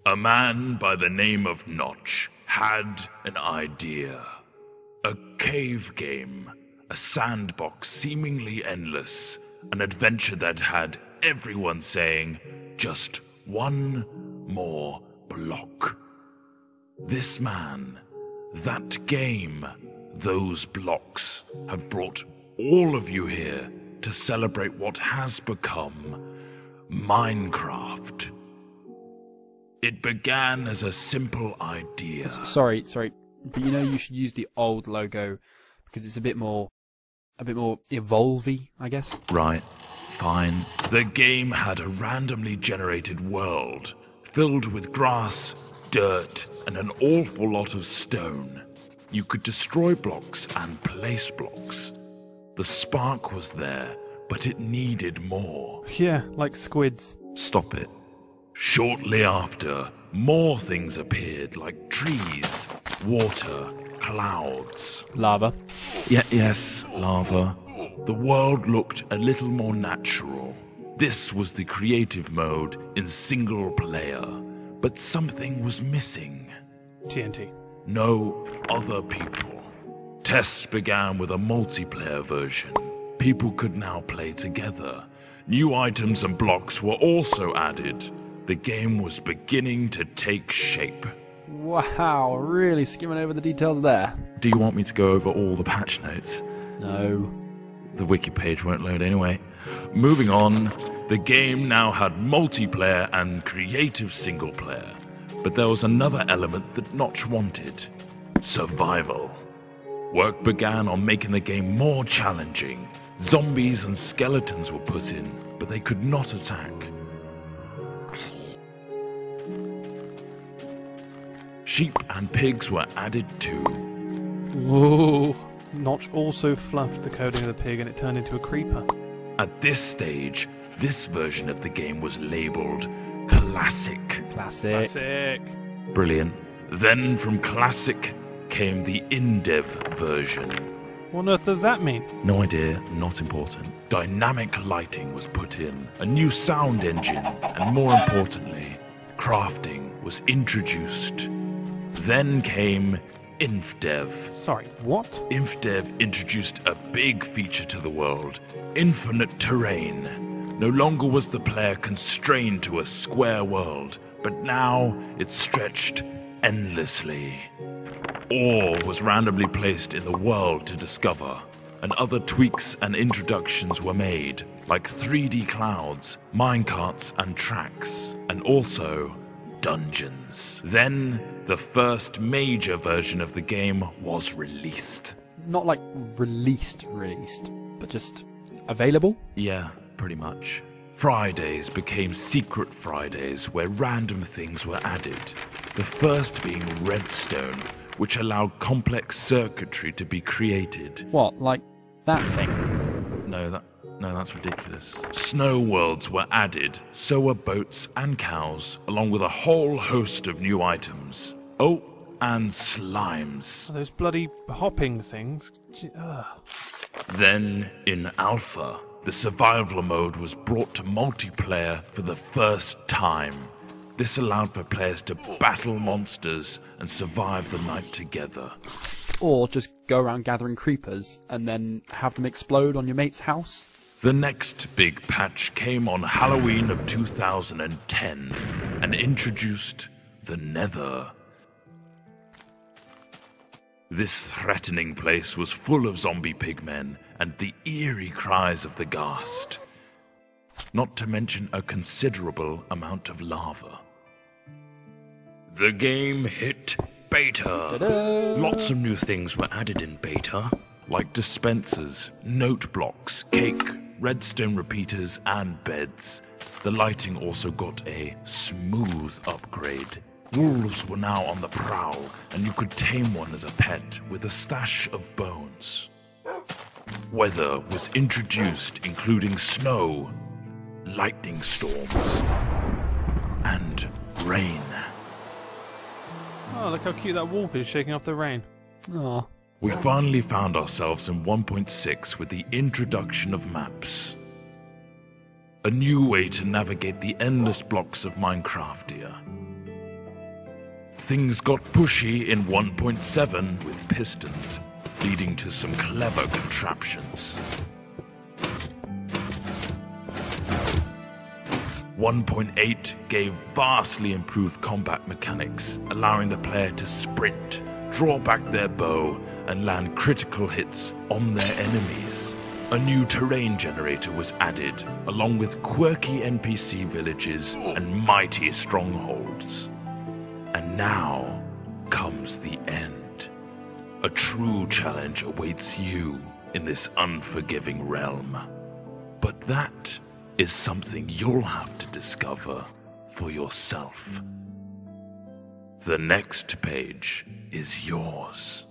A man by the name of Notch had an idea. A cave game, a sandbox seemingly endless, an adventure that had everyone saying, just one more block. This man, that game, those blocks have brought all of you here to celebrate what has become Minecraft. It began as a simple idea. Sorry, but you should use the old logo because it's a bit more evolvey, I guess. Right, fine. The game had a randomly generated world filled with grass, dirt, and an awful lot of stone. You could destroy blocks and place blocks. The spark was there, but it needed more. Yeah, like squids. Stop it. Shortly after, more things appeared, like trees, water, clouds. Lava. Yes, lava. The world looked a little more natural. This was the creative mode in single player, but something was missing. TNT. No other people. Tests began with a multiplayer version. People could now play together. New items and blocks were also added. The game was beginning to take shape. Wow, really skimming over the details there. Do you want me to go over all the patch notes? No. The wiki page won't load anyway. Moving on, the game now had multiplayer and creative single player. But there was another element that Notch wanted. Survival. Work began on making the game more challenging. Zombies and skeletons were put in, but they could not attack. Sheep and pigs were added too. Whoa. Notch also fluffed the coding of the pig and it turned into a creeper. At this stage, this version of the game was labeled Classic. Classic. Brilliant. Then from Classic came the in-dev version. What on earth does that mean? No idea, not important. Dynamic lighting was put in, a new sound engine, and more importantly, crafting was introduced. Then came InfDev. Sorry, what? InfDev introduced a big feature to the world, infinite terrain. No longer was the player constrained to a square world, but now it stretched endlessly. Ore was randomly placed in the world to discover, and other tweaks and introductions were made, like 3D clouds, minecarts and tracks, and also dungeons. Then, the first major version of the game was released. Not like released, but just available? Yeah, pretty much. Fridays became Secret Fridays, where random things were added. The first being Redstone, which allowed complex circuitry to be created. What, like that thing? No, that's ridiculous. Snow worlds were added, so were boats and cows, along with a whole host of new items. Oh, and slimes. Those bloody hopping things. Ugh. Then, in Alpha, the survival mode was brought to multiplayer for the first time. This allowed for players to battle monsters and survive the night together. Or just go around gathering creepers and then have them explode on your mate's house? The next big patch came on Halloween of 2010 and introduced the Nether. This threatening place was full of zombie pigmen and the eerie cries of the ghast. Not to mention a considerable amount of lava. The game hit beta. Ta-da! Lots of new things were added in beta, like dispensers, note blocks, cake, redstone repeaters, and beds. The lighting also got a smooth upgrade. Wolves were now on the prowl, and you could tame one as a pet with a stash of bones. Weather was introduced, including snow, lightning storms, and rain. Oh, look how cute that wolf is shaking off the rain. Aw. We finally found ourselves in 1.6 with the introduction of maps. A new way to navigate the endless blocks of Minecraftia. things got pushy in 1.7 with pistons, leading to some clever contraptions. 1.8 gave vastly improved combat mechanics, allowing the player to sprint, draw back their bow, and land critical hits on their enemies. A new terrain generator was added, along with quirky NPC villages and mighty strongholds. And now comes the end. A true challenge awaits you in this unforgiving realm. But that is something you'll have to discover for yourself. The next page is yours.